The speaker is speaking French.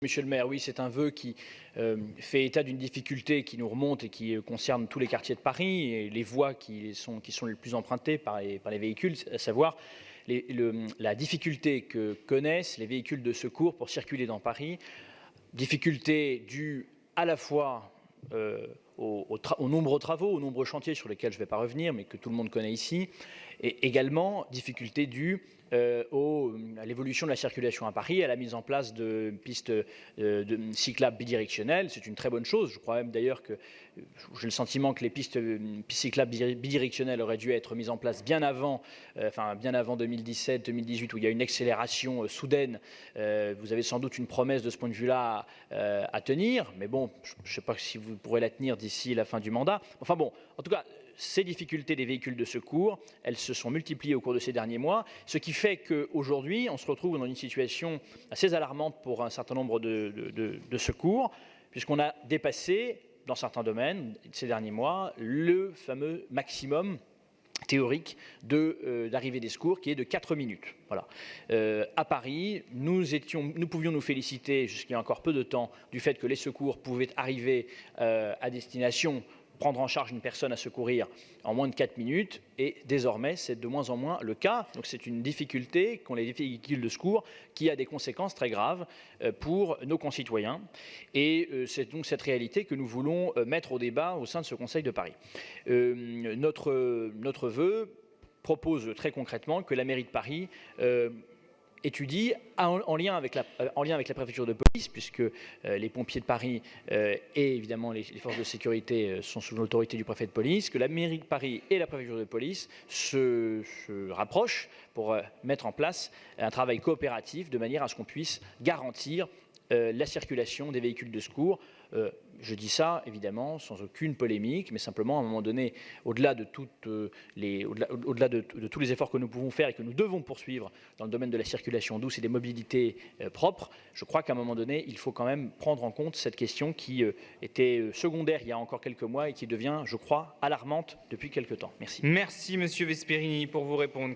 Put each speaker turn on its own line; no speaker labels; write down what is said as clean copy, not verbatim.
Monsieur le maire, oui, c'est un vœu qui fait état d'une difficulté qui nous remonte et qui concerne tous les quartiers de Paris et les voies qui sont les plus empruntées par les véhicules, à savoir la difficulté que connaissent les véhicules de secours pour circuler dans Paris. Difficulté due à la fois aux nombreux travaux, aux nombreux chantiers sur lesquels je ne vais pas revenir, mais que tout le monde connaît ici, et également difficulté due à l'évolution de la circulation à Paris, à la mise en place de pistes cyclables bidirectionnelles. C'est une très bonne chose. Je crois même d'ailleurs que j'ai le sentiment que les pistes cyclables bidirectionnelles auraient dû être mises en place bien avant 2017-2018, où il y a une accélération soudaine. Vous avez sans doute une promesse de ce point de vue-là à tenir, mais bon, je ne sais pas si vous pourrez la tenir d'ici la fin du mandat. Enfin bon, en tout cas, ces difficultés des véhicules de secours, elles se sont multipliées au cours de ces derniers mois, ce qui fait qu'aujourd'hui, on se retrouve dans une situation assez alarmante pour un certain nombre de secours, puisqu'on a dépassé, dans certains domaines, ces derniers mois, le fameux maximum théorique d'arrivée des secours, qui est de 4 minutes. Voilà. À Paris, nous pouvions nous féliciter, jusqu'il y a encore peu de temps, du fait que les secours pouvaient arriver à destination, prendre en charge une personne à secourir en moins de 4 minutes, et désormais c'est de moins en moins le cas. Donc c'est une difficulté qu'ont les véhicules de secours, qui a des conséquences très graves pour nos concitoyens, et c'est donc cette réalité que nous voulons mettre au débat au sein de ce Conseil de Paris. Notre vœu propose très concrètement que la mairie de Paris étudie en lien avec la préfecture de police, puisque les pompiers de Paris et évidemment les forces de sécurité sont sous l'autorité du préfet de police, que la mairie de Paris et la préfecture de police se rapprochent pour mettre en place un travail coopératif de manière à ce qu'on puisse garantir la circulation des véhicules de secours. Je dis ça évidemment sans aucune polémique, mais simplement à un moment donné, au-delà de tous les efforts que nous pouvons faire et que nous devons poursuivre dans le domaine de la circulation douce et des mobilités propres, je crois qu'à un moment donné, il faut quand même prendre en compte cette question qui était secondaire il y a encore quelques mois et qui devient, je crois, alarmante depuis quelques temps. Merci.
Merci Monsieur Vesperini pour vous répondre.